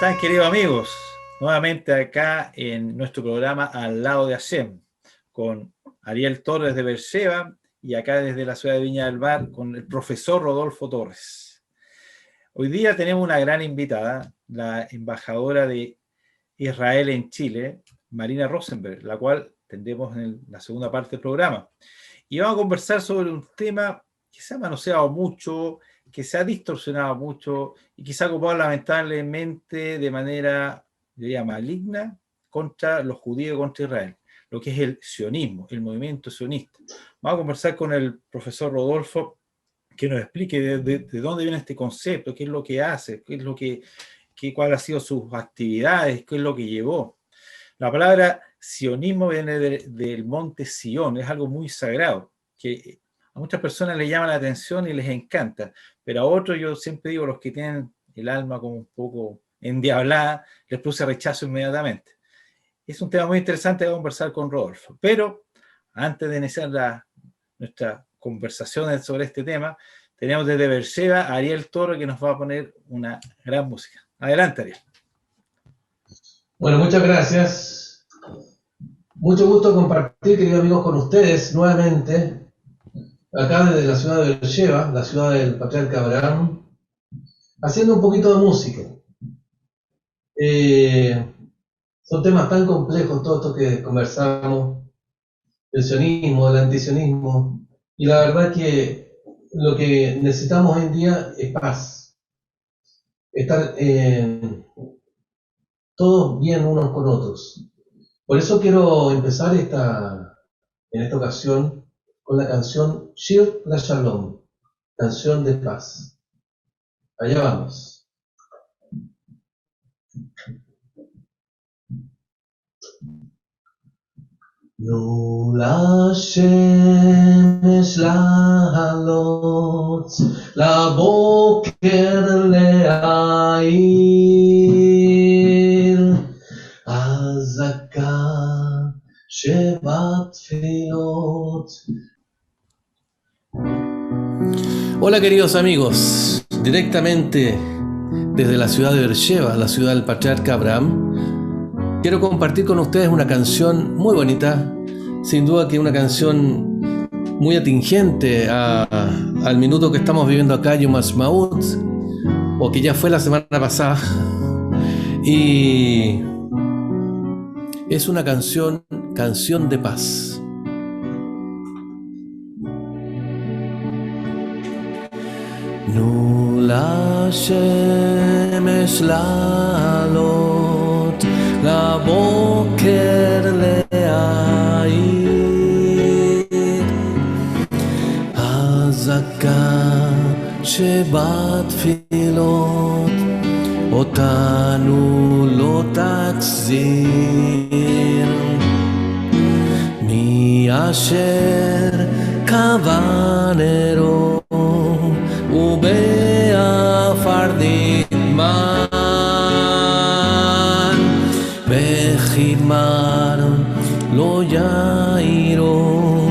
están, queridos amigos? Nuevamente acá en nuestro programa Al lado de Hashem, con Ariel Torres de Beersheba y acá desde la ciudad de Viña del Mar con el profesor Rodolfo Torres. Hoy día tenemos una gran invitada, la embajadora de Israel en Chile, Marina Rosenberg, la cual tendremos en la segunda parte del programa. Y vamos a conversar sobre un tema que se ha manoseado mucho, que se ha distorsionado mucho y que se ha ocupado lamentablemente de manera, yo diría, maligna contra los judíos, contra Israel, lo que es el sionismo, el movimiento sionista. Vamos a conversar con el profesor Rodolfo, que nos explique de dónde viene este concepto, qué es lo que hace, cuáles han sido sus actividades, qué es lo que llevó. La palabra sionismo viene del monte Sion, es algo muy sagrado, que a muchas personas les llama la atención y les encanta, pero a otros, yo siempre digo, los que tienen el alma como un poco endiablada, les produce rechazo inmediatamente. Es un tema muy interesante de conversar con Rodolfo, pero antes de iniciar nuestra conversación sobre este tema, tenemos desde Beersheba a Ariel Torres, que nos va a poner una gran música. Adelante, Ariel. Bueno, muchas gracias. Mucho gusto compartir, queridos amigos, con ustedes nuevamente, acá desde la ciudad de Beersheba, la ciudad del patriarca Abraham, haciendo un poquito de música. Son temas tan complejos todos estos que conversamos, del sionismo, del antisionismo, y la verdad que lo que necesitamos hoy en día es paz. Estar todos bien unos con otros. Por eso quiero empezar en esta ocasión con la canción Shir LaShalom, canción de paz. Allá vamos. No לשמש לעלות, לבוקר להאיר, אזעקה שבתפילות. Hola queridos amigos, directamente desde la ciudad de Beersheba, la ciudad del patriarca Abraham, quiero compartir con ustedes una canción muy bonita, sin duda que una canción muy atingente al minuto que estamos viviendo acá, Yom Ha'atzmaut, o que ya fue la semana pasada, y es una canción de paz. תנו לשמש לעלות, לבוקר להאיר, אזעקה שבתפילות אותנו לא תחזיר, מי אשר כבה נרו ובעפר נטמן, בחימר לא יאירו,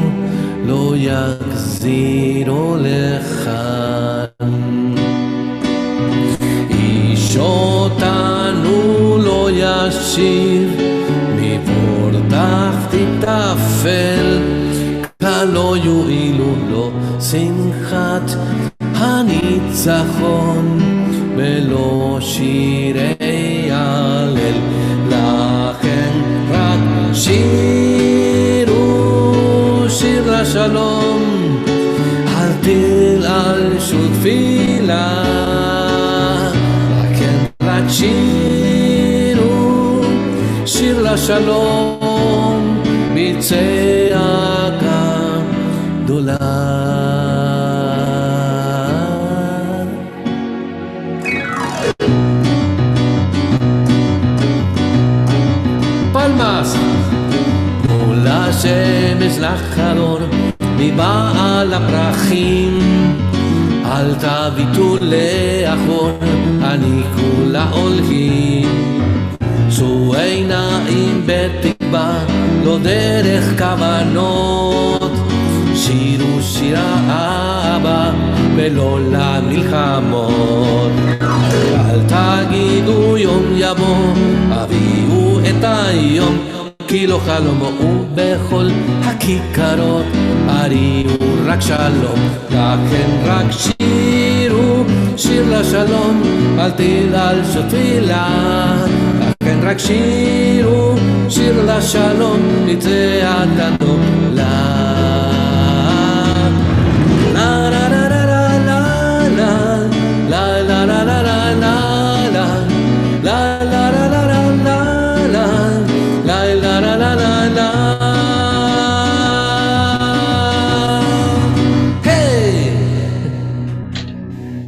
לא יחזירו לכאן, איש אותנו לא ישיב, מבור תחתית תפל, כלא יועילו לו שמחת הניצחון ולא שירי הלל, לכן רק שירו שיר לשלום, אל תלעשו תפילה, לכן רק שירו שיר לשלום בצעקה גדולה. מול השמש לחדור מבעל הפרחים, אל תביטו לאחור, הניחו לעולהים, שאו עיניים בתקווה, לא דרך כוונות, שירו שיר האהבה ולא למלחמות, tagidu yom yavo aviu et hayom ki lo halomo ubechol hakikarot ariu rak shalom lachen rak shiru shir לשלום, אל תדל שתפילה, לכן רק שירו, שיר לשלום, נצא עתנו לה. לה לה לה לה לה לה לה לה לה לה לה לה לה לה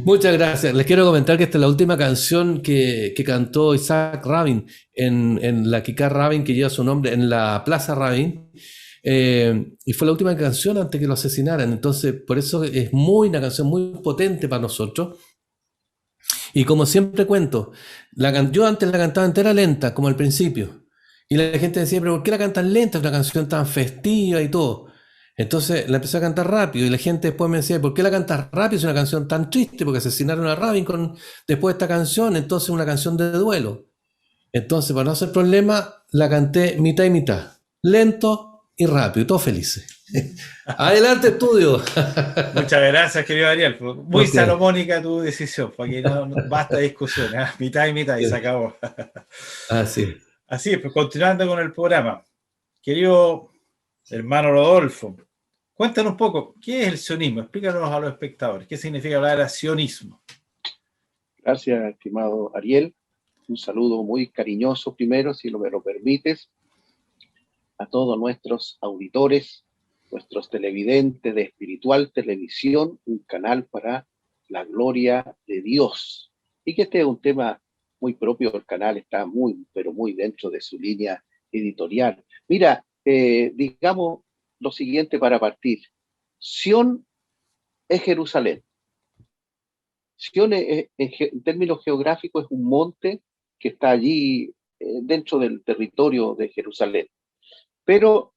Muchas gracias. Les quiero comentar que esta es la última canción que cantó Isaac Rabin en la Kikar Rabin, que lleva su nombre, en la Plaza Rabin. Y fue la última canción antes que lo asesinaran. Entonces, por eso es una canción muy potente para nosotros. Y como siempre cuento, yo antes la cantaba entera lenta, como al principio. Y la gente decía, pero ¿por qué la cantan lenta? Es una canción tan festiva y todo. Entonces la empecé a cantar rápido y la gente después me decía, ¿por qué la cantas rápido? Es una canción tan triste porque asesinaron a Rabin después de esta canción, entonces una canción de duelo. Entonces, para no hacer problema, la canté mitad y mitad, lento y rápido, todos felices. Adelante, estudio. Muchas gracias, querido Ariel. Muy salomónica tu decisión, para que no basta discusión, ¿eh? Mitad y mitad y se acabó. Así. Así es, pues continuando con el programa. Querido hermano Rodolfo, cuéntanos un poco, ¿qué es el sionismo? Explícanos a los espectadores, ¿qué significa hablar de sionismo? Gracias, estimado Ariel. Un saludo muy cariñoso primero, si me lo permites, a todos nuestros auditores, nuestros televidentes de Espiritual Televisión, un canal para la gloria de Dios. Y que este es un tema muy propio del canal, está muy, pero muy dentro de su línea editorial. Mira, digamos lo siguiente para partir. Sión es Jerusalén. Sión en términos geográficos es un monte que está allí dentro del territorio de Jerusalén. Pero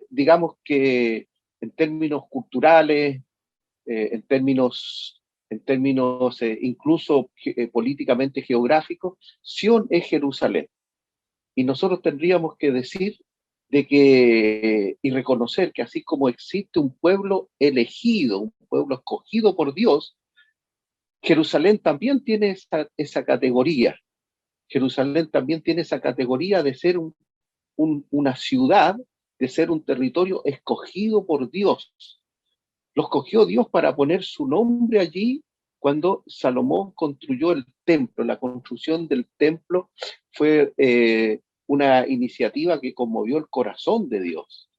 digamos que en términos culturales, en términos incluso políticamente geográficos, Sión es Jerusalén. Y nosotros tendríamos que decir y reconocer que así como existe un pueblo elegido, un pueblo escogido por Dios, Jerusalén también tiene esa categoría. Jerusalén también tiene esa categoría de ser una ciudad, de ser un territorio escogido por Dios. Lo escogió Dios para poner su nombre allí cuando Salomón construyó el templo. La construcción del templo fue una iniciativa que conmovió el corazón de Dios.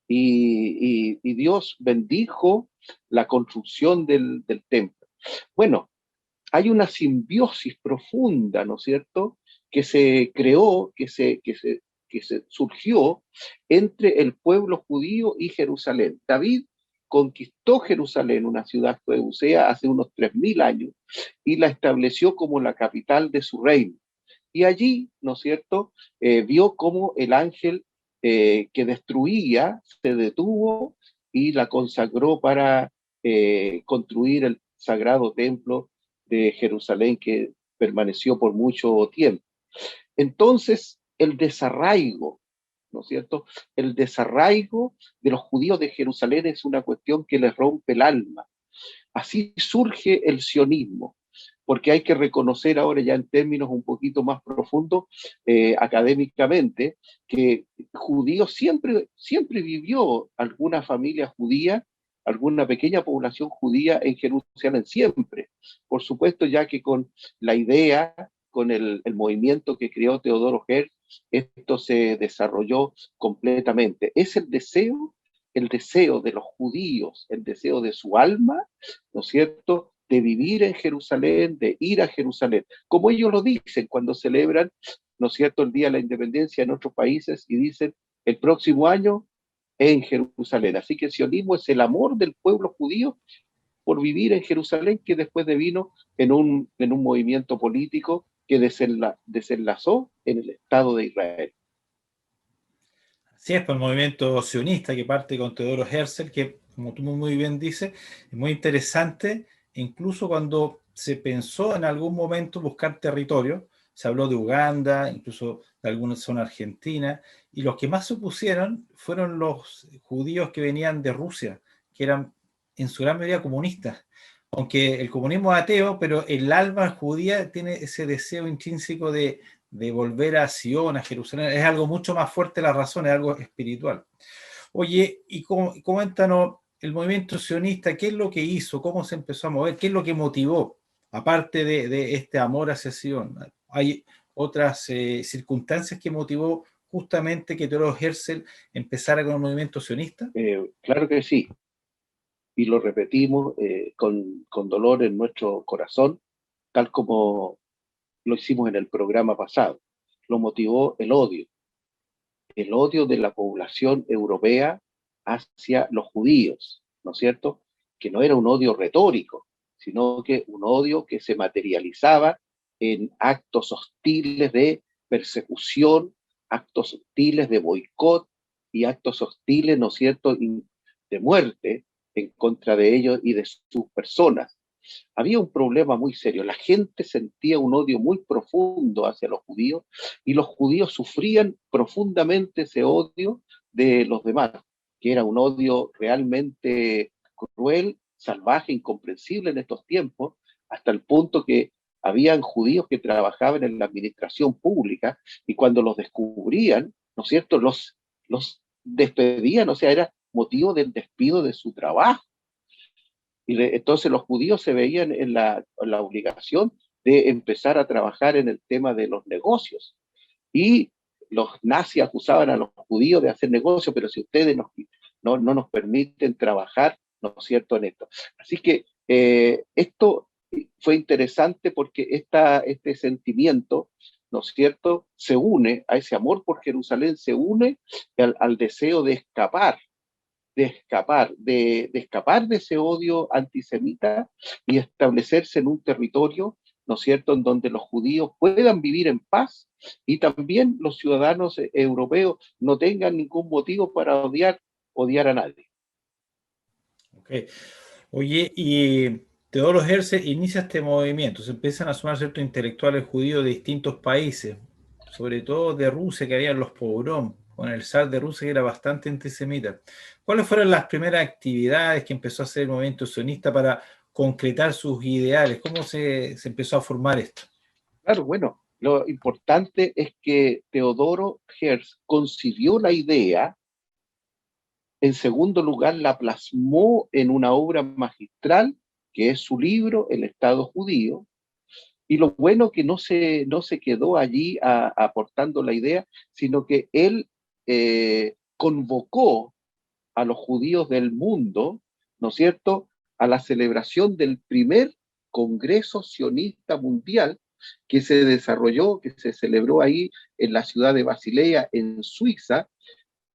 Y Dios bendijo la construcción del templo. Bueno, hay una simbiosis profunda, ¿no es cierto?, que se creó, que se surgió entre el pueblo judío y Jerusalén. David conquistó Jerusalén, una ciudad judea, hace unos 3000 años, y la estableció como la capital de su reino. Y allí, ¿no es cierto?, vio cómo el ángel que destruía se detuvo y la consagró para construir el sagrado templo de Jerusalén, que permaneció por mucho tiempo. Entonces, el desarraigo, ¿no es cierto?, el desarraigo de los judíos de Jerusalén es una cuestión que les rompe el alma. Así surge el sionismo, porque hay que reconocer ahora ya en términos un poquito más profundos, académicamente, que judíos siempre vivió alguna familia judía, alguna pequeña población judía en Jerusalén, siempre. Por supuesto, ya que con la idea, con el movimiento que creó Teodoro Herz, esto se desarrolló completamente. Es el deseo de los judíos, el deseo de su alma, ¿no es cierto?, de vivir en Jerusalén, de ir a Jerusalén, como ellos lo dicen cuando celebran, ¿no es cierto?, el Día de la Independencia en otros países, y dicen, el próximo año en Jerusalén. Así que el sionismo es el amor del pueblo judío por vivir en Jerusalén, que después devino en un movimiento político que desenlazó en el Estado de Israel. Así es, por el movimiento sionista que parte con Teodoro Herzl, que, como tú muy bien dices, es muy interesante, incluso cuando se pensó en algún momento buscar territorio. Se habló de Uganda, incluso de alguna zona argentina, y los que más se opusieron fueron los judíos que venían de Rusia, que eran en su gran mayoría comunistas. Aunque el comunismo es ateo, pero el alma judía tiene ese deseo intrínseco de volver a Sion, a Jerusalén. Es algo mucho más fuerte la razón, es algo espiritual. Oye, y coméntanos, el movimiento sionista, ¿qué es lo que hizo? ¿Cómo se empezó a mover? ¿Qué es lo que motivó? Aparte de este amor hacia Sion, ¿hay otras circunstancias que motivó justamente que Teodoro Herzl empezara con el movimiento sionista? Claro que sí, y lo repetimos con dolor en nuestro corazón, tal como lo hicimos en el programa pasado. Lo motivó el odio de la población europea hacia los judíos, ¿no es cierto? Que no era un odio retórico, sino que un odio que se materializaba en actos hostiles de persecución, actos hostiles de boicot y actos hostiles, ¿no es cierto?, de muerte en contra de ellos y de sus personas. Había un problema muy serio. La gente sentía un odio muy profundo hacia los judíos y los judíos sufrían profundamente ese odio de los demás, que era un odio realmente cruel, salvaje, incomprensible en estos tiempos, hasta el punto que habían judíos que trabajaban en la administración pública y cuando los descubrían, ¿no es cierto?, los despedían, o sea, era motivo del despido de su trabajo. Y entonces los judíos se veían en la obligación de empezar a trabajar en el tema de los negocios. Y los nazis acusaban a los judíos de hacer negocios, pero si ustedes no nos permiten trabajar, ¿no es cierto?, en esto. Así que esto fue interesante porque este sentimiento, ¿no es cierto?, se une a ese amor por Jerusalén, se une al deseo de escapar de ese odio antisemita y establecerse en un territorio, ¿no es cierto?, en donde los judíos puedan vivir en paz y también los ciudadanos europeos no tengan ningún motivo para odiar a nadie. Okay. Oye, y Teodoro Herzl inicia este movimiento, se empiezan a sumar ciertos intelectuales judíos de distintos países, sobre todo de Rusia, que había los pogrom, con el zar de Rusia que era bastante antisemita. ¿Cuáles fueron las primeras actividades que empezó a hacer el movimiento sionista para concretar sus ideales? ¿Cómo se empezó a formar esto? Claro, bueno, lo importante es que Teodoro Herzl concibió la idea, en segundo lugar la plasmó en una obra magistral, que es su libro El Estado Judío, y lo bueno que no se quedó allí aportando la idea, sino que él convocó a los judíos del mundo, ¿no es cierto?, a la celebración del primer Congreso Sionista Mundial que se desarrolló, que se celebró ahí en la ciudad de Basilea, en Suiza,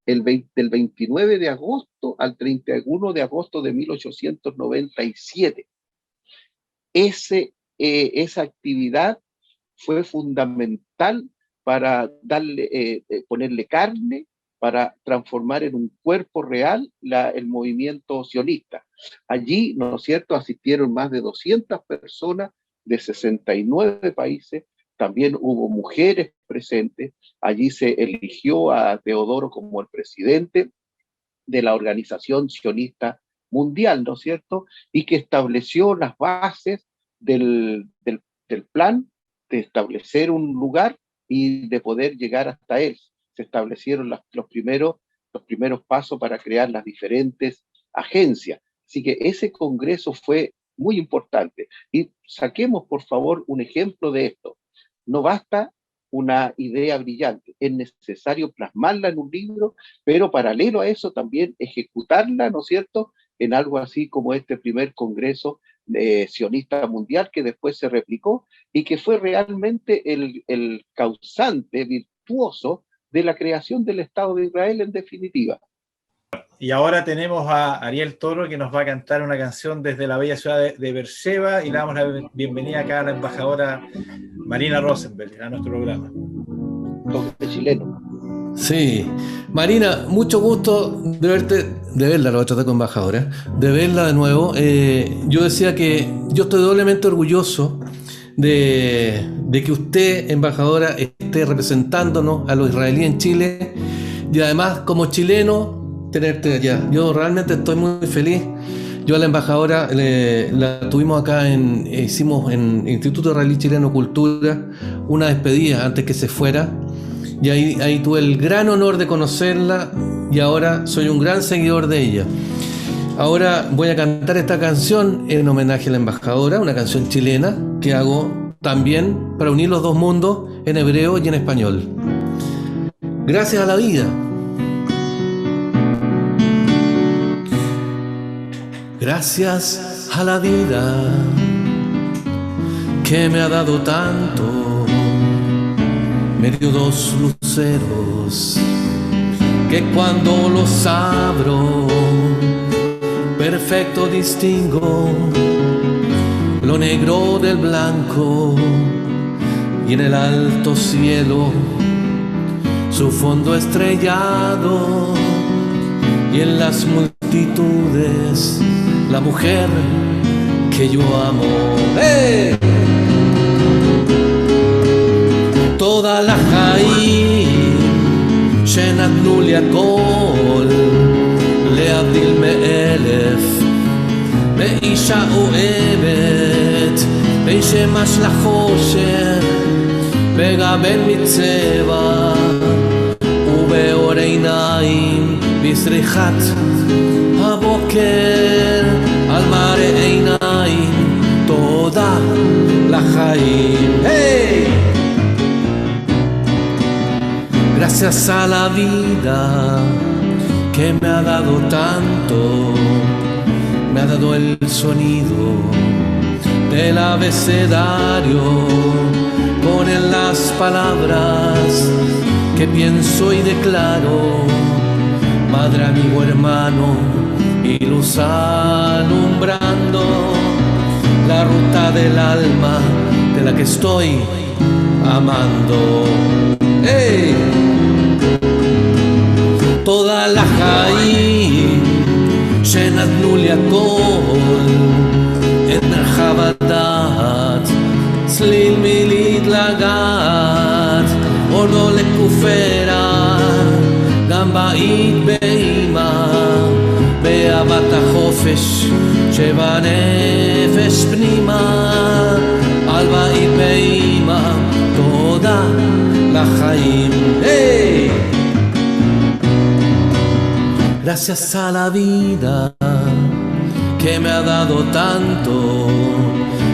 del 29 de agosto al 31 de agosto de 1897. Esa actividad fue fundamental para ponerle carne, para transformar en un cuerpo real el movimiento sionista. Allí, ¿no es cierto?, asistieron más de 200 personas de 69 países, también hubo mujeres presentes, allí se eligió a Teodoro como el presidente de la Organización Sionista Mundial, ¿no es cierto?, y que estableció las bases del plan de establecer un lugar y de poder llegar hasta él. Se establecieron los primeros pasos para crear las diferentes agencias. Así que ese congreso fue muy importante. Y saquemos, por favor, un ejemplo de esto. No basta una idea brillante, es necesario plasmarla en un libro, pero paralelo a eso también ejecutarla, ¿no es cierto?, en algo así como este primer congreso sionista mundial que después se replicó y que fue realmente el causante virtuoso de la creación del Estado de Israel en definitiva. Y ahora tenemos a Ariel Toro que nos va a cantar una canción desde la bella ciudad de Beersheba y le damos la bienvenida acá a la embajadora Marina Rosenberg a nuestro programa. Toque chileno. Sí, Marina, mucho gusto de verla, lo voy a tratar como embajadora, de verla de nuevo. Yo decía que yo estoy doblemente orgulloso de que usted, embajadora, esté representándonos a los israelíes en Chile y además como chileno tenerte allá. Yo realmente estoy muy feliz. Yo a la embajadora la tuvimos acá hicimos en Instituto Israelí Chileno Cultura una despedida antes que se fuera y ahí tuve el gran honor de conocerla y ahora soy un gran seguidor de ella. Ahora voy a cantar esta canción en homenaje a la embajadora, una canción chilena que hago también para unir los dos mundos en hebreo y en español. Gracias a la vida. Gracias a la vida que me ha dado tanto, me dio dos luceros que cuando los abro perfecto distingo lo negro del blanco y en el alto cielo su fondo estrellado y en las multitudes la mujer que yo amo. ¡Hey! Toda la Jaim שנתנו לי הכל להבדיל מאלף באישה אוהבת בין שמש לחושך וגם בין מצבע ובאור עיניים בזריחת הבוקר על מראה עיניים תודה לחיים. Hey! Gracias a la vida que me ha dado tanto, me ha dado el sonido del abecedario, con en las palabras que pienso y declaro, madre, amigo, hermano y luz alumbrando la ruta del alma de la que estoy amando. ¡Hey! toda la חיים שנתנו לי הכל את מרחב הדעת צליל מילית לגעת או לא לכופרה גם בית באימא באהבת החופש שבנפש פנימה על בית באימא תודה לחיים. Hey! Gracias a la vida que me ha dado tanto,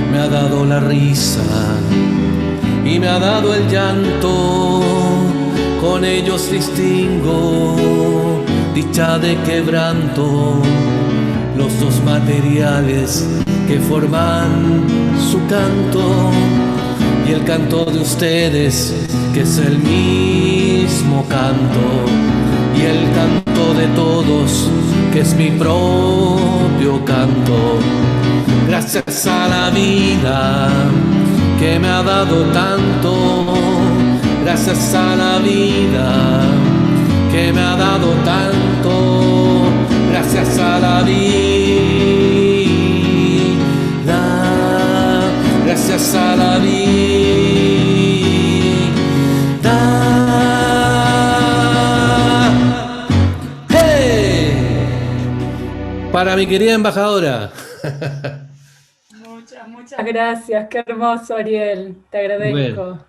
me ha dado la risa y me ha dado el llanto, con ellos distingo dicha de quebranto, los dos materiales que forman su canto y el canto de ustedes que es el mismo canto y el canto de todos que es mi propio canto. Gracias a la vida que me ha dado tanto, gracias a la vida que me ha dado tanto, gracias a la vida, gracias a la vida. Para mi querida embajadora. Muchas gracias, qué hermoso, Ariel, te agradezco. Bueno,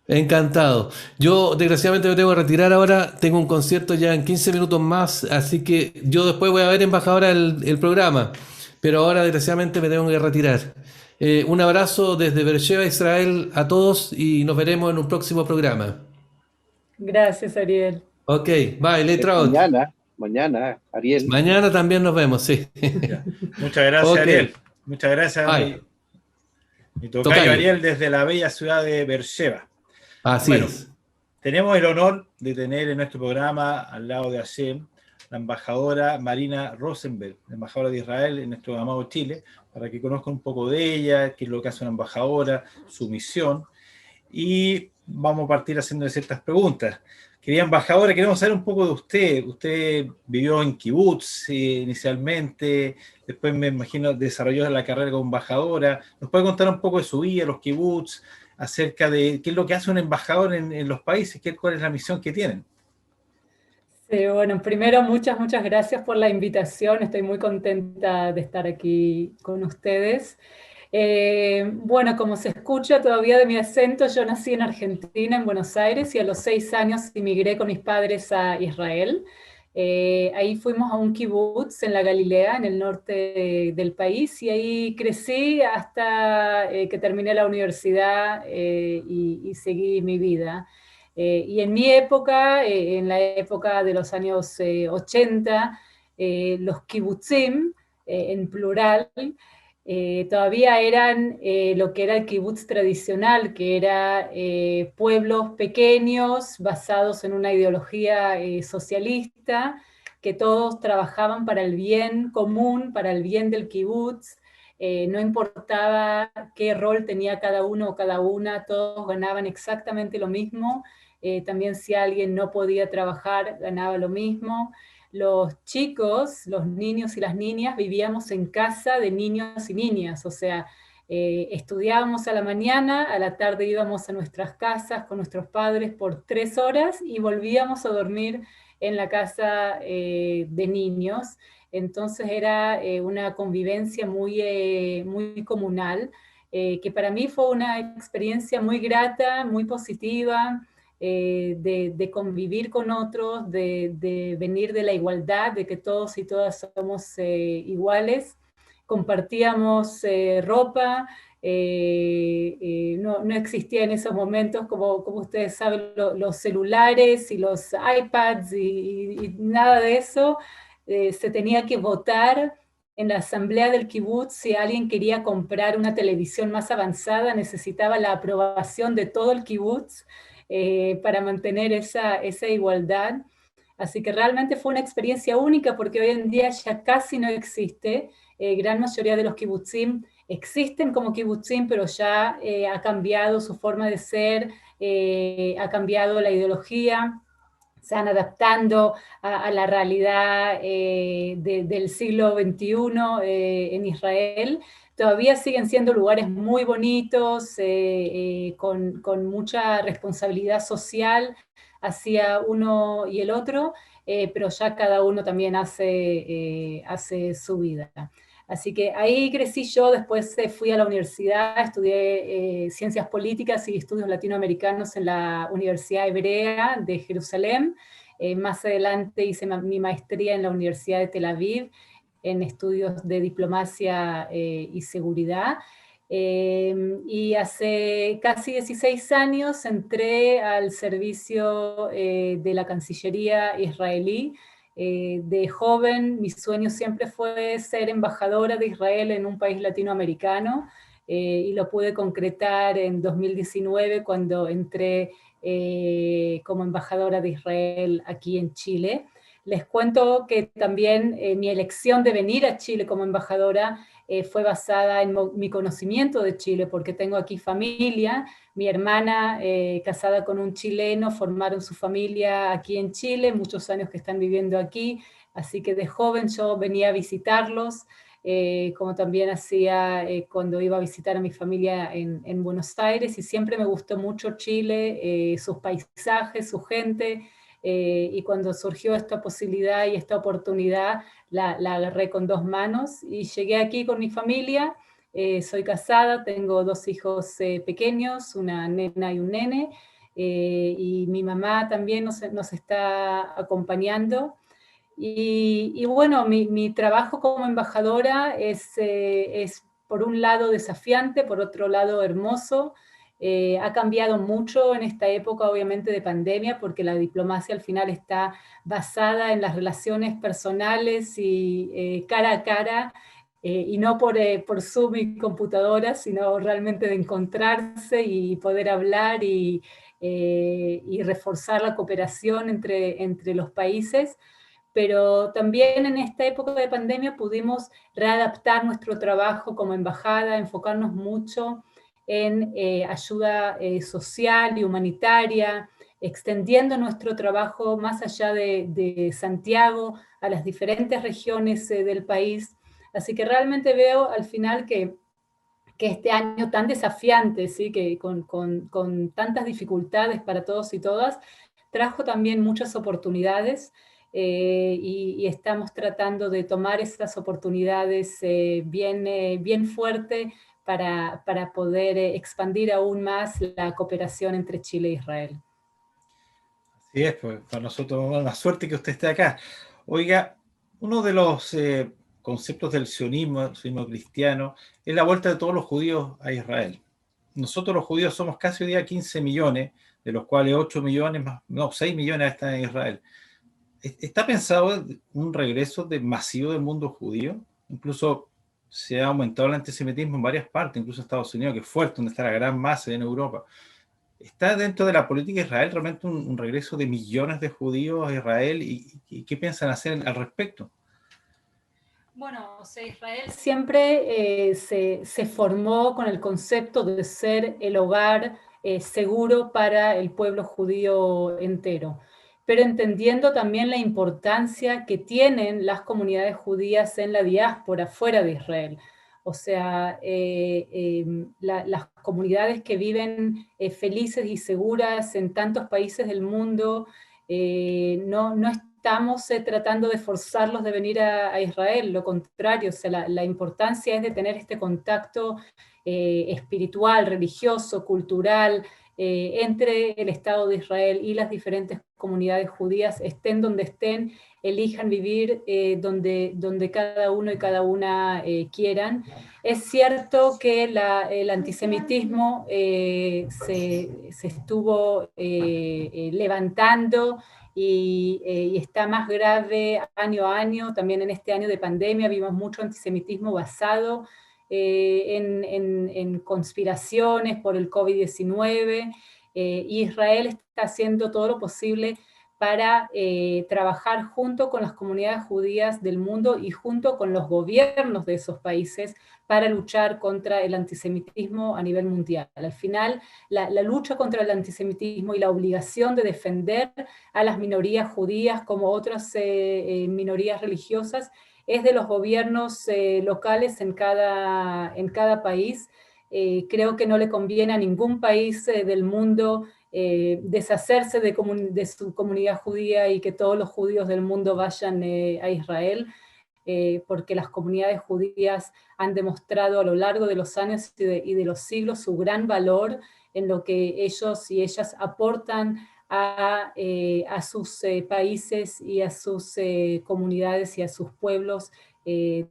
encantado. Yo desgraciadamente me tengo que retirar ahora, tengo un concierto ya en 15 minutos más, así que yo después voy a ver, embajadora, el programa, pero ahora desgraciadamente me tengo que retirar. Un abrazo desde Beersheba, Israel, a todos y nos veremos en un próximo programa. Gracias, Ariel. Ok, bye, Leitraot. Mañana, Ariel. Mañana también nos vemos, sí. Ya. Muchas gracias, okay. Ariel. Muchas gracias, mi tocayo Ariel, desde la bella ciudad de Beersheba. Así es. Tenemos el honor de tener en nuestro programa, al lado de Hashem, la embajadora Marina Rosenberg, la embajadora de Israel en nuestro amado Chile, para que conozcan un poco de ella, qué es lo que hace una embajadora, su misión. Y vamos a partir haciendo ciertas preguntas. Querida embajadora, queremos saber un poco de usted. Usted vivió en kibutz inicialmente, después me imagino desarrolló la carrera como embajadora. ¿Nos puede contar un poco de su vida, los kibutz, acerca de qué es lo que hace un embajador en los países, cuál es la misión que tienen? Sí, bueno, primero muchas gracias por la invitación. Estoy muy contenta de estar aquí con ustedes. Bueno, como se escucha todavía de mi acento, yo nací en Argentina, en Buenos Aires, y a los 6 años emigré con mis padres a Israel. Ahí fuimos a un kibutz en la Galilea, en el norte del país, y ahí crecí hasta que terminé la universidad y seguí mi vida. Y en mi época, en la época de los años 80, los kibutzim, en plural, todavía eran lo que era el kibutz tradicional, que era pueblos pequeños basados en una ideología socialista, que todos trabajaban para el bien común, para el bien del kibutz. No importaba qué rol tenía cada uno o cada una, todos ganaban exactamente lo mismo. También si alguien no podía trabajar, ganaba lo mismo. Los chicos, los niños y las niñas vivíamos en casa de niños y niñas, o sea, estudiábamos a la mañana, a la tarde íbamos a nuestras casas con nuestros padres por 3 horas y volvíamos a dormir en la casa de niños. Entonces era una convivencia muy comunal, que para mí fue una experiencia muy grata, muy positiva, de convivir con otros, de venir de la igualdad, de que todos y todas somos iguales. Compartíamos ropa, no existía en esos momentos, como ustedes saben, los celulares y los iPads y nada de eso. Se tenía que votar en la asamblea del kibutz. Si alguien quería comprar una televisión más avanzada, necesitaba la aprobación de todo el kibutz para mantener esa igualdad. Así que realmente fue una experiencia única, porque hoy en día ya casi no existe. Gran mayoría de los kibutzim existen como kibutzim, pero ya ha cambiado su forma de ser, ha cambiado la ideología, se van adaptando a la realidad del siglo XXI en Israel. Todavía siguen siendo lugares muy bonitos, con mucha responsabilidad social hacia uno y el otro, pero ya cada uno también hace su vida. Así que ahí crecí yo. Después fui a la universidad, estudié Ciencias Políticas y Estudios Latinoamericanos en la Universidad Hebrea de Jerusalén. Más adelante hice mi maestría en la Universidad de Tel Aviv en estudios de diplomacia y seguridad. Y hace casi 16 años entré al servicio de la Cancillería israelí. De joven, mi sueño siempre fue ser embajadora de Israel en un país latinoamericano, y lo pude concretar en 2019 cuando entré como embajadora de Israel aquí en Chile. Les cuento que también mi elección de venir a Chile como embajadora fue basada en mi conocimiento de Chile, porque tengo aquí familia. Mi hermana, casada con un chileno, formaron su familia aquí en Chile, muchos años que están viviendo aquí, así que de joven yo venía a visitarlos, como también hacía cuando iba a visitar a mi familia en Buenos Aires, y siempre me gustó mucho Chile, sus paisajes, su gente, y cuando surgió esta posibilidad y esta oportunidad, la agarré con dos manos y llegué aquí con mi familia. Soy casada, tengo dos hijos pequeños, una nena y un nene, y mi mamá también nos está acompañando. Y bueno, mi trabajo como embajadora es por un lado desafiante, por otro lado hermoso. Ha cambiado mucho en esta época, obviamente, de pandemia, porque la diplomacia al final está basada en las relaciones personales y cara a cara, y no por Zoom y computadora, sino realmente de encontrarse y poder hablar y reforzar la cooperación entre los países. Pero también en esta época de pandemia pudimos readaptar nuestro trabajo como embajada, enfocarnos mucho en ayuda social y humanitaria, extendiendo nuestro trabajo más allá de Santiago, a las diferentes regiones del país. Así que realmente veo al final que este año tan desafiante, ¿sí? Que con tantas dificultades para todos y todas, trajo también muchas oportunidades, y estamos tratando de tomar esas oportunidades bien fuerte para poder expandir aún más la cooperación entre Chile e Israel. Así es, pues para nosotros una suerte que usted esté acá. Oiga, uno de los conceptos del sionismo cristiano, es la vuelta de todos los judíos a Israel. Nosotros los judíos somos casi hoy día 15 millones, de los cuales 8 millones, más, no, 6 millones están en Israel. ¿Está pensado un regreso masivo del mundo judío? Incluso se ha aumentado el antisemitismo en varias partes, incluso en Estados Unidos, que es fuerte, donde está la gran masa, en Europa. ¿Está dentro de la política de Israel realmente un regreso de millones de judíos a Israel? ¿Y qué piensan hacer al respecto? Bueno, o sea, Israel siempre se formó con el concepto de ser el hogar seguro para el pueblo judío entero, pero entendiendo también la importancia que tienen las comunidades judías en la diáspora fuera de Israel. O sea, las comunidades que viven felices y seguras en tantos países del mundo no estamos tratando de forzarlos de venir a Israel, lo contrario, o sea, la importancia es de tener este contacto espiritual, religioso, cultural, entre el Estado de Israel y las diferentes comunidades judías, estén donde estén, elijan vivir donde cada uno y cada una quieran. Es cierto que el antisemitismo se estuvo levantando y está más grave año a año. También en este año de pandemia vimos mucho antisemitismo basado en conspiraciones por el COVID-19. Israel está haciendo todo lo posible para trabajar junto con las comunidades judías del mundo y junto con los gobiernos de esos países para luchar contra el antisemitismo a nivel mundial. Al final, la lucha contra el antisemitismo y la obligación de defender a las minorías judías como otras minorías religiosas es de los gobiernos locales en cada país. Creo que no le conviene a ningún país del mundo deshacerse de su comunidad judía y que todos los judíos del mundo vayan a Israel, porque las comunidades judías han demostrado a lo largo de los años y de los siglos su gran valor en lo que ellos y ellas aportan a sus países y a sus comunidades y a sus pueblos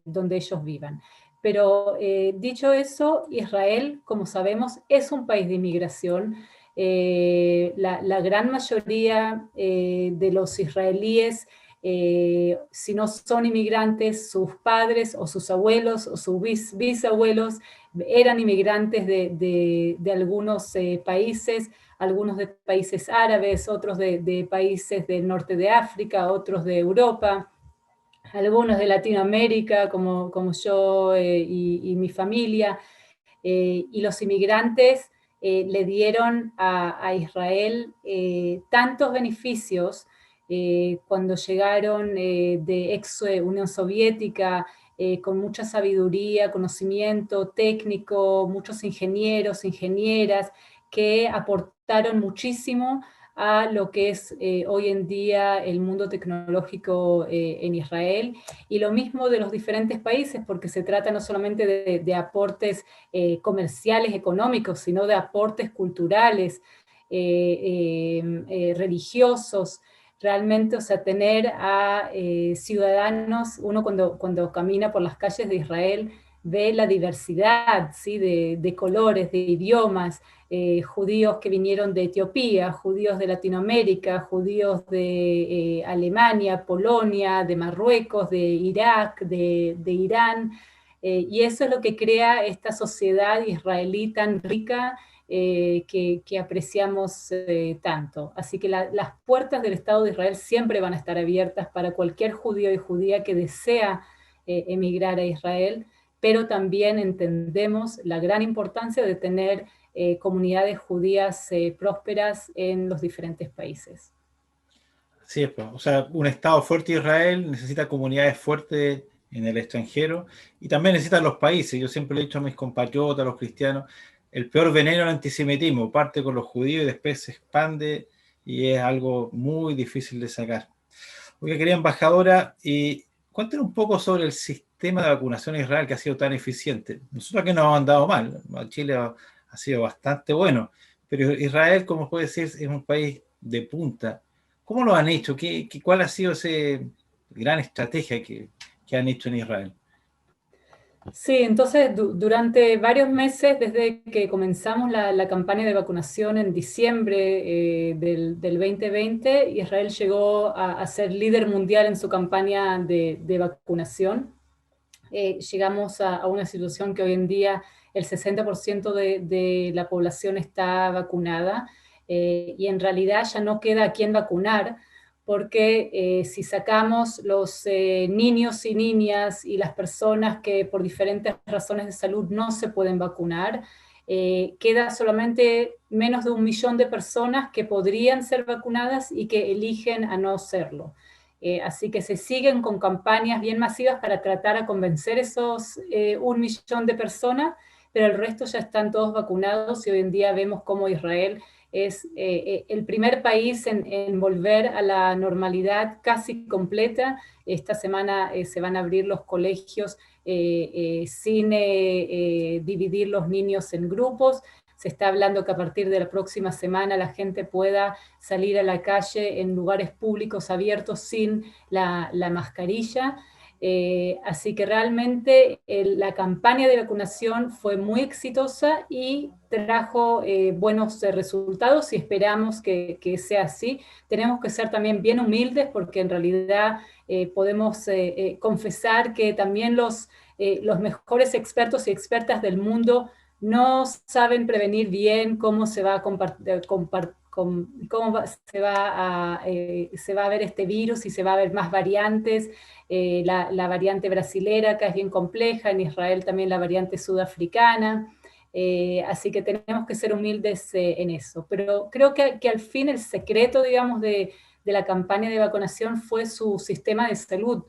donde ellos vivan. Pero dicho eso, Israel, como sabemos, es un país de inmigración. La gran mayoría de los israelíes, si no son inmigrantes, sus padres o sus abuelos o sus bisabuelos eran inmigrantes de algunos países, algunos de países árabes, otros de países del norte de África, otros de Europa, algunos de Latinoamérica, como yo y mi familia. Y los inmigrantes le dieron a Israel tantos beneficios cuando llegaron de ex Unión Soviética, con mucha sabiduría, conocimiento técnico, muchos ingenieros, ingenieras, que aportaron muchísimo a lo que es hoy en día el mundo tecnológico en Israel, y lo mismo de los diferentes países, porque se trata no solamente de aportes comerciales, económicos, sino de aportes culturales, religiosos. Realmente, o sea, tener a ciudadanos, uno cuando camina por las calles de Israel ve la diversidad, ¿sí? de colores, de idiomas, judíos que vinieron de Etiopía, judíos de Latinoamérica, judíos de Alemania, Polonia, de Marruecos, de Irak, de Irán, y eso es lo que crea esta sociedad israelí tan rica que apreciamos tanto. Así que las puertas del Estado de Israel siempre van a estar abiertas para cualquier judío y judía que desea emigrar a Israel. pero también entendemos la gran importancia de tener comunidades judías prósperas en los diferentes países. Sí, pues, o sea, un Estado fuerte de Israel necesita comunidades fuertes en el extranjero y también necesitan los países. Yo siempre le he dicho a mis compatriotas, a los cristianos, el peor veneno es el antisemitismo, parte con los judíos y después se expande y es algo muy difícil de sacar. Oiga, querida embajadora, y cuéntenos un poco sobre el sistema de vacunación en Israel que ha sido tan eficiente. Nosotros aquí nos hemos andado mal, Chile ha sido bastante bueno, pero Israel, como puede decir, es un país de punta. ¿Cómo lo han hecho? ¿Cuál ha sido esa gran estrategia que han hecho en Israel? Sí, entonces durante varios meses, desde que comenzamos la campaña de vacunación en diciembre del 2020, Israel llegó a ser líder mundial en su campaña de vacunación. Llegamos a una situación que hoy en día el 60% de la población está vacunada, y en realidad ya no queda a quién vacunar, porque si sacamos los niños y niñas y las personas que por diferentes razones de salud no se pueden vacunar, queda solamente menos de 1 millón de personas que podrían ser vacunadas y que eligen a no serlo. Así que se siguen con campañas bien masivas para tratar de convencer esos 1 millón de personas, pero el resto ya están todos vacunados y hoy en día vemos cómo Israel es el primer país en volver a la normalidad casi completa. Esta semana se van a abrir los colegios sin dividir los niños en grupos. Se está hablando que a partir de la próxima semana la gente pueda salir a la calle en lugares públicos abiertos sin la mascarilla. Así que realmente la campaña de vacunación fue muy exitosa y trajo buenos resultados y esperamos que sea así. Tenemos que ser también bien humildes porque en realidad podemos confesar que también los mejores expertos y expertas del mundo no saben prevenir bien cómo se va a se va a ver este virus y se va a ver más variantes. La variante brasilera, que es bien compleja, en Israel también la variante sudafricana. Así que tenemos que ser humildes en eso. Pero creo que al fin el secreto, digamos, de la campaña de vacunación fue su sistema de salud.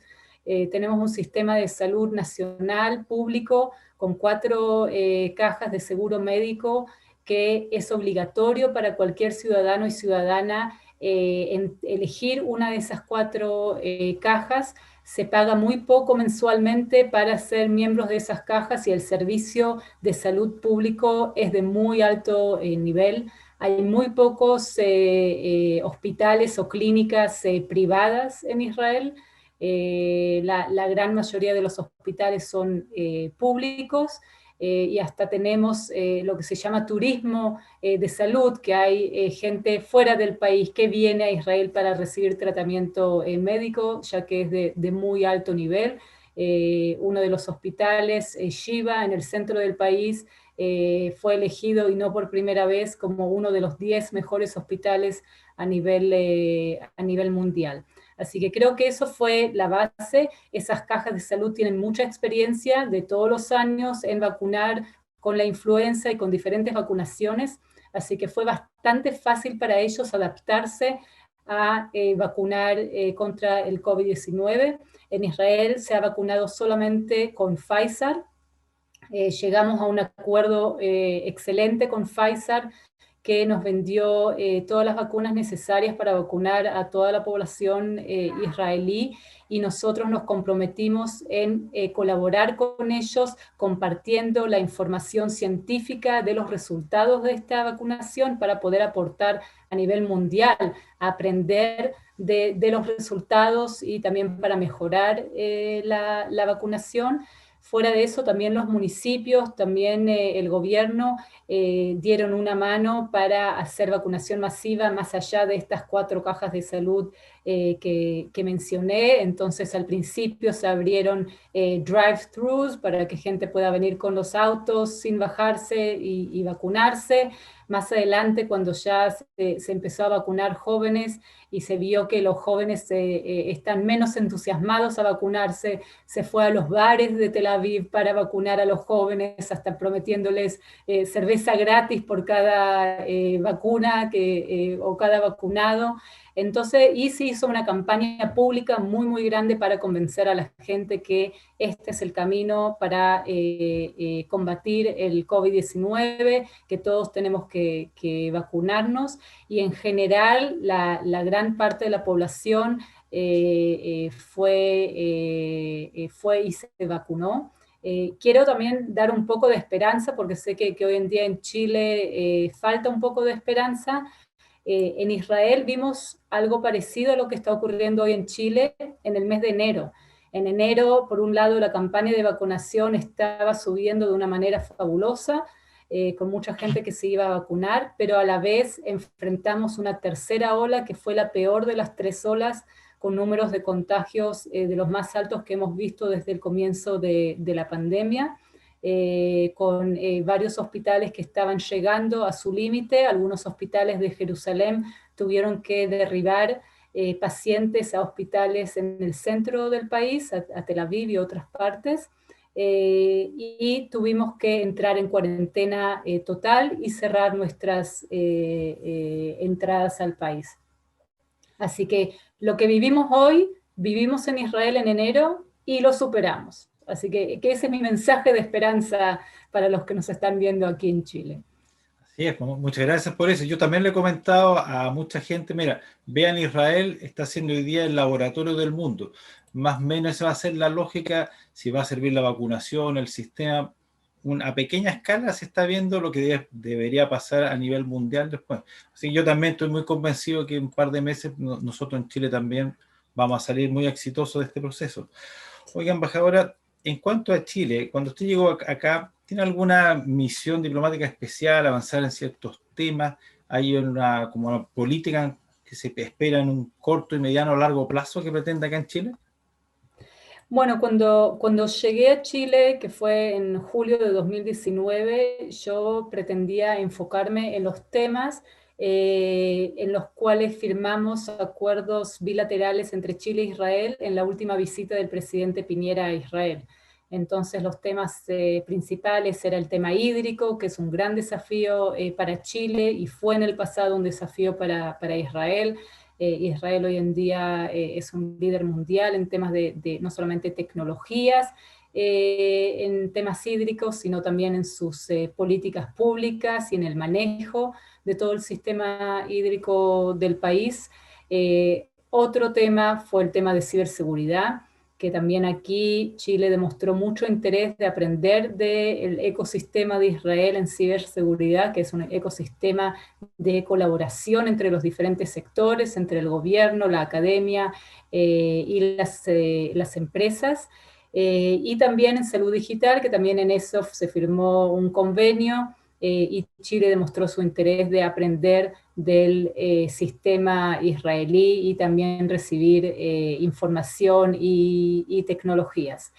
Tenemos un sistema de salud nacional, público, con 4 cajas de seguro médico que es obligatorio para cualquier ciudadano y ciudadana elegir una de esas 4 cajas. Se paga muy poco mensualmente para ser miembros de esas cajas y el servicio de salud público es de muy alto nivel. Hay muy pocos hospitales o clínicas privadas en Israel. La gran mayoría de los hospitales son públicos, y hasta tenemos lo que se llama turismo de salud, que hay gente fuera del país que viene a Israel para recibir tratamiento médico, ya que es de muy alto nivel. Uno de los hospitales, Shiva, en el centro del país, fue elegido, y no por primera vez, como uno de los 10 mejores hospitales a nivel mundial. Así que creo que eso fue la base. Esas cajas de salud tienen mucha experiencia de todos los años en vacunar con la influenza y con diferentes vacunaciones, así que fue bastante fácil para ellos adaptarse a vacunar contra el COVID-19. En Israel se ha vacunado solamente con Pfizer. Llegamos a un acuerdo excelente con Pfizer, que nos vendió todas las vacunas necesarias para vacunar a toda la población israelí, y nosotros nos comprometimos en colaborar con ellos compartiendo la información científica de los resultados de esta vacunación para poder aportar a nivel mundial, a aprender de los resultados y también para mejorar la vacunación. Fuera de eso, también los municipios, también el gobierno dieron una mano para hacer vacunación masiva más allá de estas 4 cajas de salud que mencioné. Entonces, al principio se abrieron drive-thrus para que gente pueda venir con los autos sin bajarse y vacunarse. Más adelante, cuando ya se empezó a vacunar jóvenes y se vio que los jóvenes están menos entusiasmados a vacunarse, se fue a los bares de Tel Aviv para vacunar a los jóvenes, hasta prometiéndoles cerveza gratis por cada vacuna o cada vacunado. Entonces, y se hizo una campaña pública muy, muy grande para convencer a la gente que este es el camino para combatir el COVID-19, que todos tenemos que vacunarnos, y en general la gran parte de la población fue y se vacunó. Quiero también dar un poco de esperanza, porque sé que hoy en día en Chile falta un poco de esperanza. En Israel vimos algo parecido a lo que está ocurriendo hoy en Chile en el mes de enero. En enero, por un lado, la campaña de vacunación estaba subiendo de una manera fabulosa, con mucha gente que se iba a vacunar, pero a la vez enfrentamos una tercera ola que fue la peor de las 3 olas, con números de contagios de los más altos que hemos visto desde el comienzo de la pandemia. Con varios hospitales que estaban llegando a su límite. Algunos hospitales de Jerusalén tuvieron que derribar pacientes a hospitales en el centro del país, a Tel Aviv y otras partes, y tuvimos que entrar en cuarentena total y cerrar nuestras entradas al país. Así que lo que vivimos hoy, vivimos en Israel en enero y lo superamos. Así que ese es mi mensaje de esperanza para los que nos están viendo aquí en Chile. Así es, muchas gracias por eso. Yo también le he comentado a mucha gente, mira, vean Israel, está siendo hoy día el laboratorio del mundo. Más o menos esa va a ser la lógica, si va a servir la vacunación, el sistema. A pequeña escala se está viendo lo que debería pasar a nivel mundial después. Así que yo también estoy muy convencido que en un par de meses nosotros en Chile también vamos a salir muy exitosos de este proceso. Oiga, embajadora, en cuanto a Chile, cuando usted llegó acá, ¿tiene alguna misión diplomática especial, avanzar en ciertos temas? ¿Hay como una política que se espera en un corto y mediano o largo plazo que pretenda acá en Chile? Bueno, cuando llegué a Chile, que fue en julio de 2019, yo pretendía enfocarme en los temas en los cuales firmamos acuerdos bilaterales entre Chile e Israel en la última visita del presidente Piñera a Israel. Entonces los temas principales era el tema hídrico, que es un gran desafío para Chile y fue en el pasado un desafío para Israel. Israel hoy en día es un líder mundial en temas de no solamente tecnologías, en temas hídricos, sino también en sus políticas públicas y en el manejo de todo el sistema hídrico del país. Otro tema fue el tema de ciberseguridad, que también aquí Chile demostró mucho interés de aprender del ecosistema de Israel en ciberseguridad, que es un ecosistema de colaboración entre los diferentes sectores, entre el gobierno, la academia y las empresas. Y también en salud digital, que también en eso se firmó un convenio y Chile demostró su interés de aprender del sistema israelí y también recibir información y tecnologías.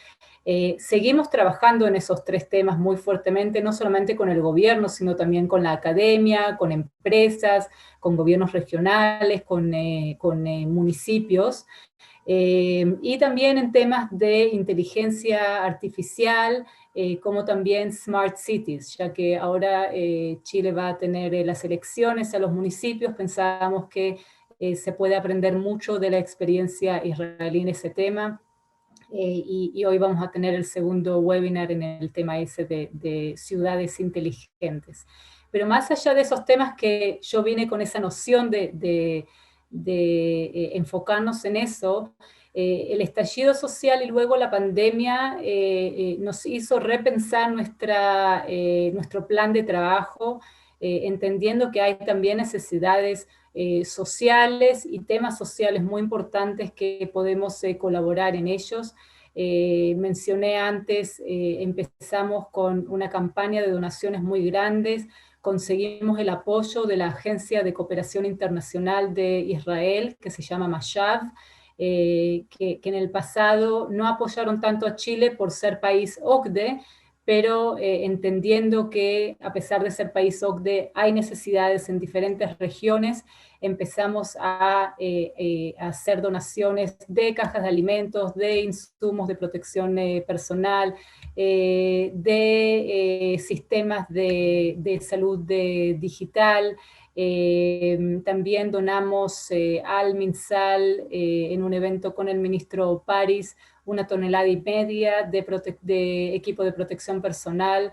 Seguimos trabajando en esos 3 temas muy fuertemente, no solamente con el gobierno, sino también con la academia, con empresas, con gobiernos regionales, con municipios, y también en temas de inteligencia artificial, como también Smart Cities, ya que ahora Chile va a tener las elecciones a los municipios. Pensábamos que se puede aprender mucho de la experiencia israelí en ese tema, y hoy vamos a tener el segundo webinar en el tema ese de ciudades inteligentes. Pero más allá de esos temas, que yo vine con esa noción de enfocarnos en eso, el estallido social y luego la pandemia nos hizo repensar nuestro plan de trabajo, entendiendo que hay también necesidades sociales y temas sociales muy importantes que podemos colaborar en ellos. Mencioné antes, empezamos con una campaña de donaciones muy grandes, conseguimos el apoyo de la Agencia de Cooperación Internacional de Israel, que se llama Mashav, que en el pasado no apoyaron tanto a Chile por ser país OCDE, pero entendiendo que a pesar de ser país OCDE hay necesidades en diferentes regiones, empezamos a hacer donaciones de cajas de alimentos, de insumos de protección personal, de sistemas de salud digital. También donamos al MinSal en un evento con el ministro París 1,5 toneladas de equipo de protección personal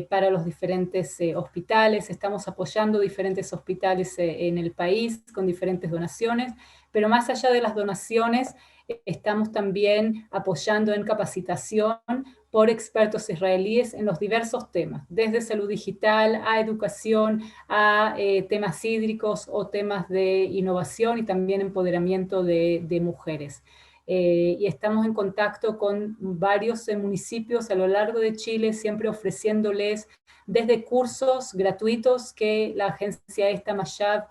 para los diferentes hospitales. Estamos apoyando diferentes hospitales en el país con diferentes donaciones, pero más allá de las donaciones, estamos también apoyando en capacitación por expertos israelíes en los diversos temas, desde salud digital a educación, a temas hídricos o temas de innovación y también empoderamiento de mujeres. Y estamos en contacto con varios municipios a lo largo de Chile, siempre ofreciéndoles desde cursos gratuitos que la agencia esta Mashab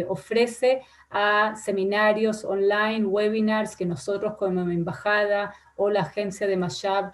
ofrece, a seminarios online, webinars que nosotros como embajada o la agencia de Mashab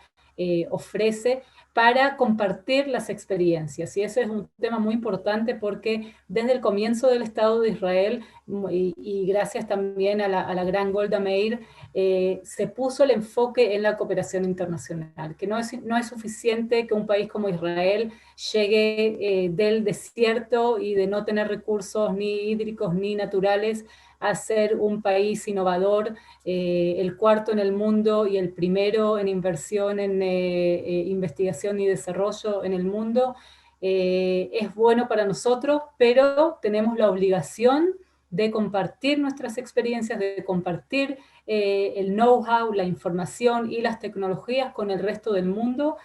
ofrece para compartir las experiencias. Y ese es un tema muy importante porque desde el comienzo del Estado de Israel, y gracias también a la gran Golda Meir, se puso el enfoque en la cooperación internacional, que no es suficiente que un país como Israel llegue del desierto y de no tener recursos ni hídricos ni naturales a ser un país innovador, el cuarto en el mundo y el primero en inversión en investigación y desarrollo en el mundo. Es bueno para nosotros, pero tenemos la obligación de compartir nuestras experiencias, de compartir el know-how, la información y las tecnologías con el resto del mundo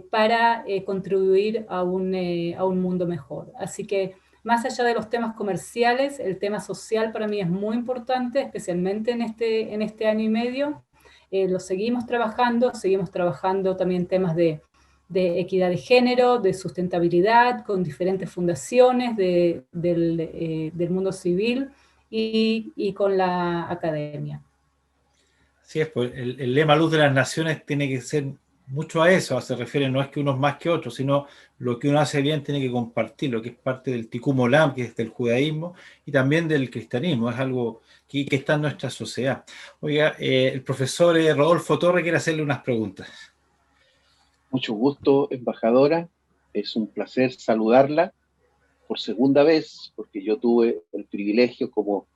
para contribuir a un mundo mejor. Así que más allá de los temas comerciales, el tema social para mí es muy importante, especialmente en este año y medio. Lo seguimos trabajando también temas de equidad de género, de sustentabilidad, con diferentes fundaciones del mundo civil y con la academia. Así es, pues el lema Luz de las Naciones tiene que ser mucho a eso, se refiere, no es que unos más que otros, sino lo que uno hace bien tiene que compartirlo, que es parte del Tikkun Olam, que es del judaísmo y también del cristianismo, es algo que está en nuestra sociedad. Oiga, el profesor Rodolfo Torre quiere hacerle unas preguntas. Mucho gusto, embajadora, es un placer saludarla por segunda vez, porque yo tuve el privilegio como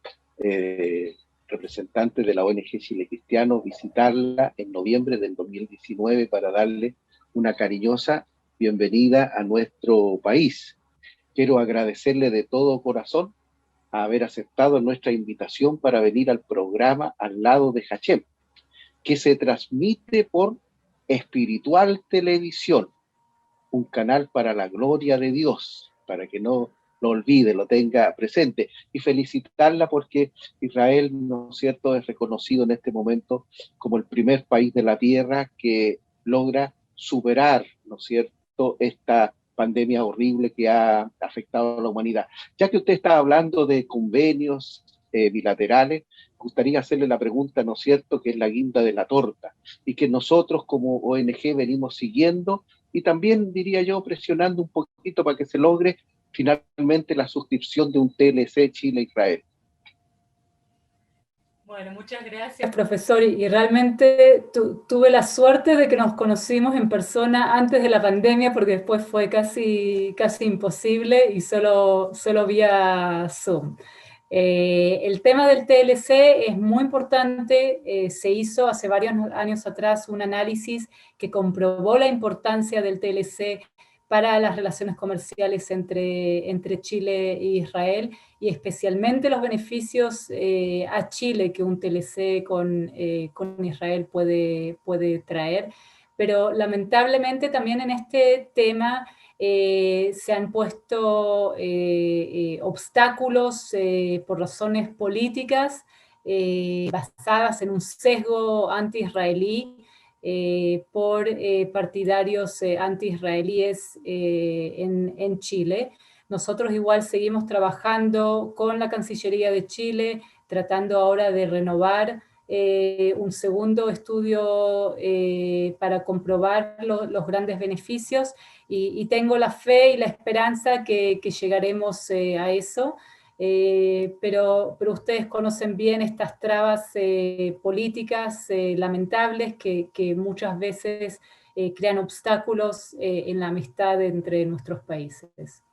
representante de la ONG Chile Cristiano visitarla en noviembre del 2019 para darle una cariñosa bienvenida a nuestro país. Quiero agradecerle de todo corazón a haber aceptado nuestra invitación para venir al programa Al lado de Hashem, que se transmite por Espiritual Televisión, un canal para la gloria de Dios, para que no lo olvide, lo tenga presente, y felicitarla porque Israel, ¿no es cierto?, es reconocido en este momento como el primer país de la tierra que logra superar, ¿no es cierto?, esta pandemia horrible que ha afectado a la humanidad. Ya que usted está hablando de convenios bilaterales, gustaría hacerle la pregunta, ¿no es cierto?, que es la guinda de la torta, y que nosotros como ONG venimos siguiendo, y también, diría yo, presionando un poquito para que se logre finalmente la suscripción de un TLC Chile-Israel. Bueno, muchas gracias, profesor. Y realmente tuve la suerte de que nos conocimos en persona antes de la pandemia, porque después fue casi imposible y solo vía Zoom. El tema del TLC es muy importante. Se hizo hace varios años atrás un análisis que comprobó la importancia del TLC para las relaciones comerciales entre Chile e Israel, y especialmente los beneficios a Chile que un TLC con Israel puede traer. Pero lamentablemente también en este tema se han puesto obstáculos por razones políticas basadas en un sesgo anti-israelí, por partidarios anti-israelíes en Chile. Nosotros igual seguimos trabajando con la Cancillería de Chile, tratando ahora de renovar un segundo estudio para comprobar los grandes beneficios, y tengo la fe y la esperanza que llegaremos a eso. Pero ustedes conocen bien estas trabas políticas lamentables que muchas veces crean obstáculos en la amistad entre nuestros países.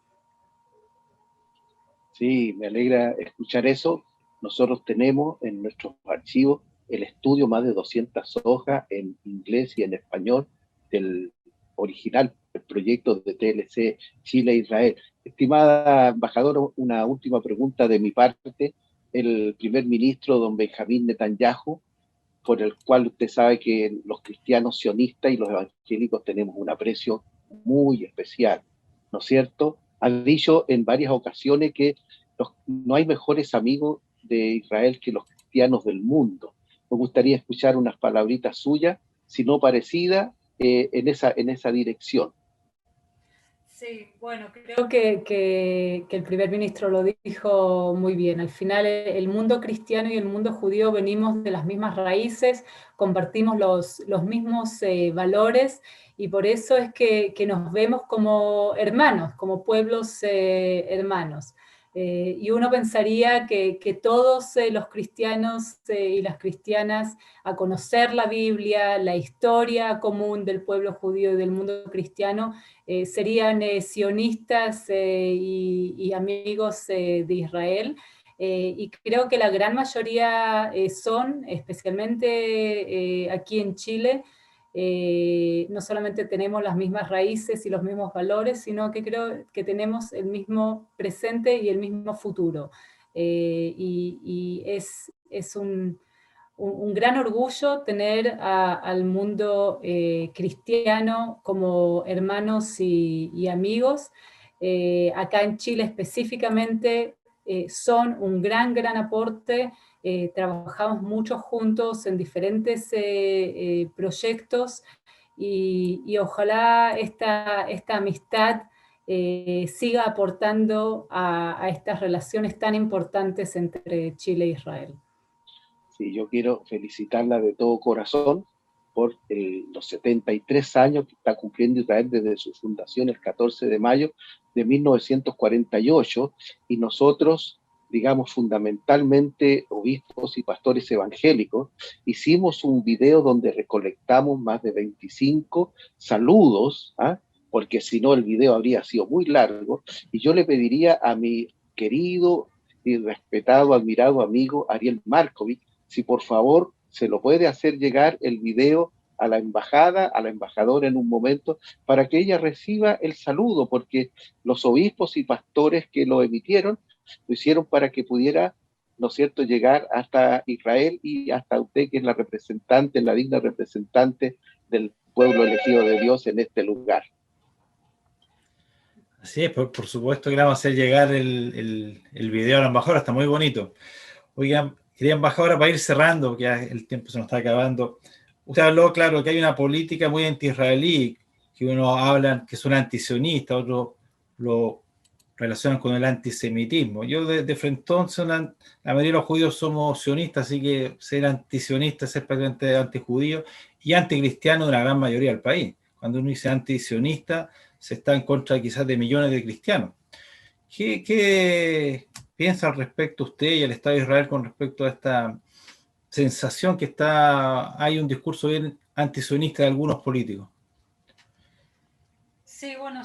Sí, me alegra escuchar eso. Nosotros tenemos en nuestros archivos el estudio, más de 200 hojas en inglés y en español del original, el proyecto de TLC Chile-Israel. Estimada embajadora, una última pregunta de mi parte. El primer ministro, don Benjamín Netanyahu, por el cual usted sabe que los cristianos sionistas y los evangélicos tenemos un aprecio muy especial, ¿no es cierto? Ha dicho en varias ocasiones que no hay mejores amigos de Israel que los cristianos del mundo. Me gustaría escuchar unas palabritas suyas, si no parecidas, en esa dirección. Sí, bueno, creo que el primer ministro lo dijo muy bien. Al final, el mundo cristiano y el mundo judío venimos de las mismas raíces, compartimos los mismos valores, y por eso es que nos vemos como hermanos, como pueblos hermanos. Y uno pensaría que todos los cristianos y las cristianas, a conocer la Biblia, la historia común del pueblo judío y del mundo cristiano, serían sionistas y amigos de Israel. Y creo que la gran mayoría son, especialmente aquí en Chile, no solamente tenemos las mismas raíces y los mismos valores, sino que creo que tenemos el mismo presente y el mismo futuro. Y es un gran orgullo tener al mundo cristiano como hermanos y amigos. Acá en Chile específicamente son un gran aporte. Trabajamos mucho juntos en diferentes proyectos, y ojalá esta amistad siga aportando a estas relaciones tan importantes entre Chile e Israel. Sí, yo quiero felicitarla de todo corazón por los 73 años que está cumpliendo Israel desde su fundación el 14 de mayo de 1948, y nosotros, digamos, fundamentalmente obispos y pastores evangélicos, hicimos un video donde recolectamos más de 25 saludos, ¿ah? Porque si no el video habría sido muy largo, y yo le pediría a mi querido y respetado, admirado amigo Ariel Markovich, si por favor se lo puede hacer llegar el video a la embajada, a la embajadora en un momento, para que ella reciba el saludo, porque los obispos y pastores que lo emitieron, lo hicieron para que pudiera, ¿no es cierto?, llegar hasta Israel y hasta usted, que es la representante, la digna representante del pueblo elegido de Dios en este lugar. Así es, por supuesto que le vamos a hacer llegar el video a la embajadora, está muy bonito. Oigan, quería embajadora, para ir cerrando, porque ya el tiempo se nos está acabando. Usted habló, claro, que hay una política muy anti-israelí, que uno habla que son antisionistas, otros lo relacionan con el antisemitismo. Yo de frentón, la mayoría de los judíos somos sionistas, así que ser antisionista es ser prácticamente antijudío y anticristiano de la gran mayoría del país. Cuando uno dice antisionista, se está en contra quizás de millones de cristianos. ¿Qué piensa al respecto usted y el Estado de Israel con respecto a esta sensación que hay un discurso bien antisionista de algunos políticos? Sí, bueno,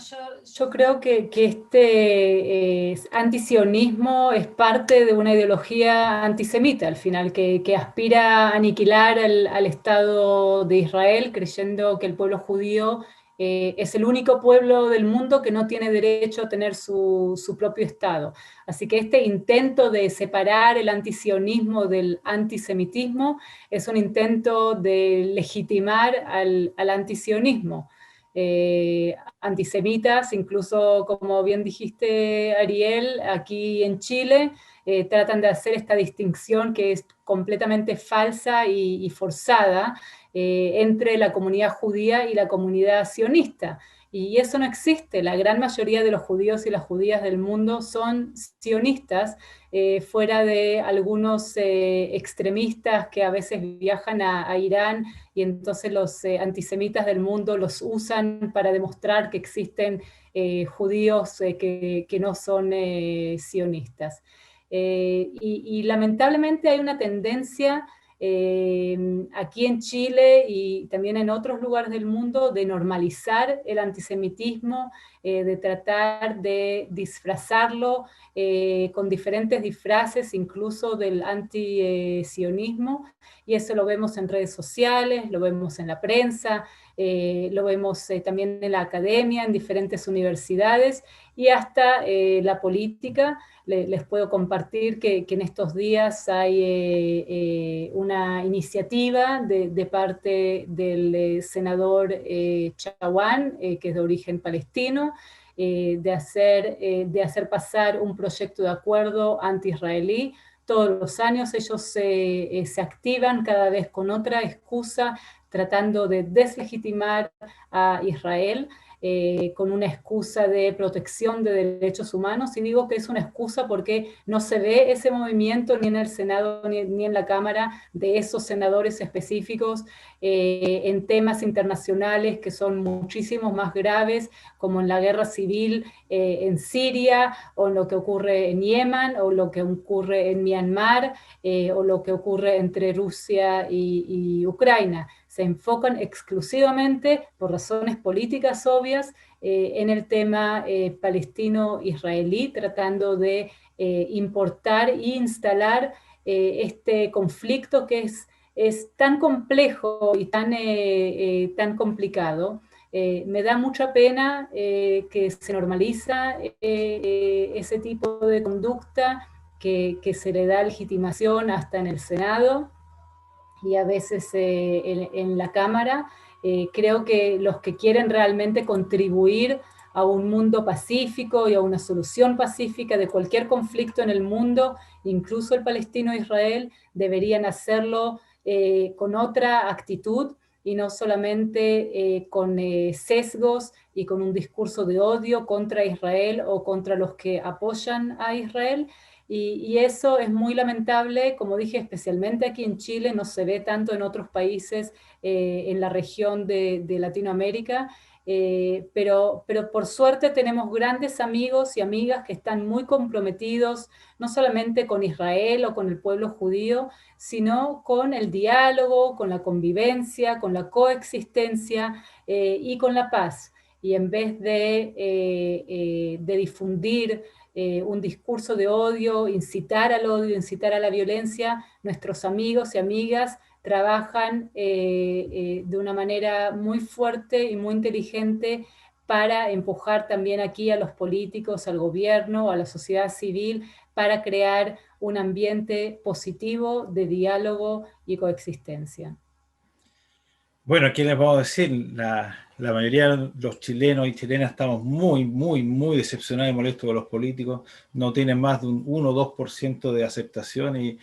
yo creo que este antisionismo es parte de una ideología antisemita, al final, que aspira a aniquilar al Estado de Israel, creyendo que el pueblo judío es el único pueblo del mundo que no tiene derecho a tener su propio Estado. Así que este intento de separar el antisionismo del antisemitismo es un intento de legitimar al antisionismo. Antisemitas, incluso, como bien dijiste, Ariel, aquí en Chile, tratan de hacer esta distinción que es completamente falsa y forzada entre la comunidad judía y la comunidad sionista. Y eso no existe. La gran mayoría de los judíos y las judías del mundo son sionistas, fuera de algunos extremistas que a veces viajan a Irán, y entonces los antisemitas del mundo los usan para demostrar que existen judíos que no son sionistas. Y lamentablemente hay una tendencia aquí en Chile y también en otros lugares del mundo de normalizar el antisemitismo, de tratar de disfrazarlo con diferentes disfraces, incluso del anti-sionismo, y eso lo vemos en redes sociales, lo vemos en la prensa, lo vemos también en la academia, en diferentes universidades, y hasta la política. Les puedo compartir que en estos días hay una iniciativa de parte del senador Chaguán, que es de origen palestino, de hacer pasar un proyecto de acuerdo anti-israelí. Todos los años ellos se activan cada vez con otra excusa, tratando de deslegitimar a Israel, con una excusa de protección de derechos humanos, y digo que es una excusa porque no se ve ese movimiento ni en el Senado ni en la Cámara de esos senadores específicos en temas internacionales que son muchísimos más graves, como en la guerra civil en Siria, o en lo que ocurre en Yemen, o lo que ocurre en Myanmar, o lo que ocurre entre Rusia y Ucrania. Se enfocan exclusivamente, por razones políticas obvias, en el tema palestino-israelí, tratando de importar e instalar este conflicto que es tan complejo y tan complicado. Me da mucha pena que se normaliza ese tipo de conducta, que se le da legitimación hasta en el Senado y a veces en la Cámara. Creo que los que quieren realmente contribuir a un mundo pacífico y a una solución pacífica de cualquier conflicto en el mundo, incluso el palestino-Israel, deberían hacerlo con otra actitud y no solamente con sesgos y con un discurso de odio contra Israel o contra los que apoyan a Israel. Y eso es muy lamentable, como dije, especialmente aquí en Chile, no se ve tanto en otros países en la región de Latinoamérica, pero por suerte tenemos grandes amigos y amigas que están muy comprometidos, no solamente con Israel o con el pueblo judío, sino con el diálogo, con la convivencia, con la coexistencia y con la paz. Y en vez de difundir un discurso de odio, incitar al odio, incitar a la violencia, nuestros amigos y amigas trabajan de una manera muy fuerte y muy inteligente para empujar también aquí a los políticos, al gobierno, a la sociedad civil, para crear un ambiente positivo de diálogo y coexistencia. Bueno, ¿qué les puedo decir? La mayoría de los chilenos y chilenas estamos muy, muy, muy decepcionados y molestos con los políticos. No tienen más de un 1 o 2% de aceptación, y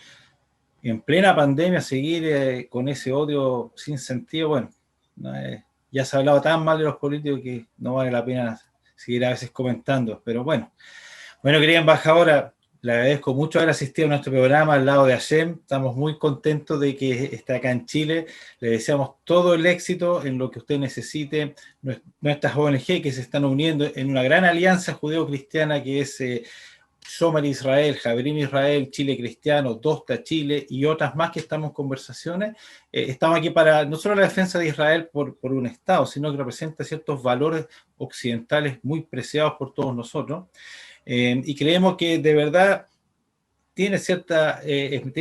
en plena pandemia seguir con ese odio sin sentido, bueno, ya se ha hablado tan mal de los políticos que no vale la pena seguir a veces comentando, pero bueno. Bueno, querida embajadora, le agradezco mucho haber asistido a nuestro programa Al Lado de Hashem. Estamos muy contentos de que esté acá en Chile. Le deseamos todo el éxito en lo que usted necesite. Nuestras ONG que se están uniendo en una gran alianza judeo-cristiana que es Shomer Israel, Javerim Israel, Chile Cristiano, Dosta Chile y otras más que estamos en conversaciones. Estamos aquí para no solo la defensa de Israel por un Estado, sino que representa ciertos valores occidentales muy preciados por todos nosotros. Y creemos que de verdad tiene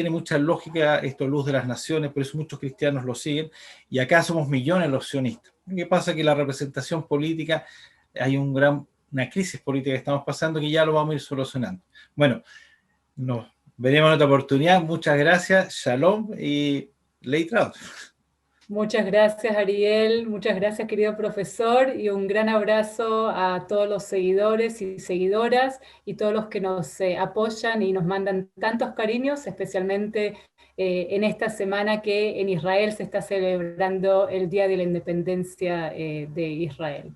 mucha lógica esto, Luz de las Naciones, por eso muchos cristianos lo siguen, y acá somos millones los sionistas. Lo que pasa es que la representación política, hay una crisis política que estamos pasando que ya lo vamos a ir solucionando. Bueno, nos veremos en otra oportunidad. Muchas gracias, Shalom y Leitraut. Muchas gracias, Ariel, muchas gracias, querido profesor, y un gran abrazo a todos los seguidores y seguidoras y todos los que nos apoyan y nos mandan tantos cariños, especialmente en esta semana que en Israel se está celebrando el Día de la Independencia de Israel.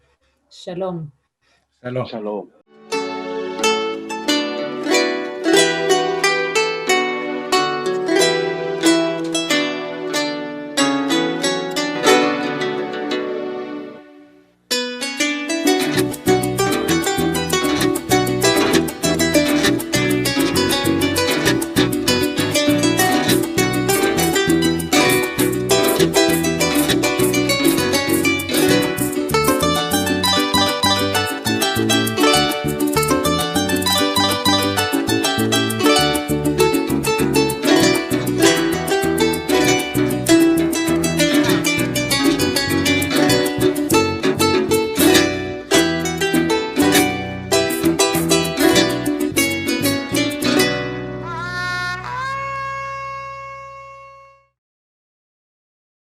Shalom. Shalom. Shalom.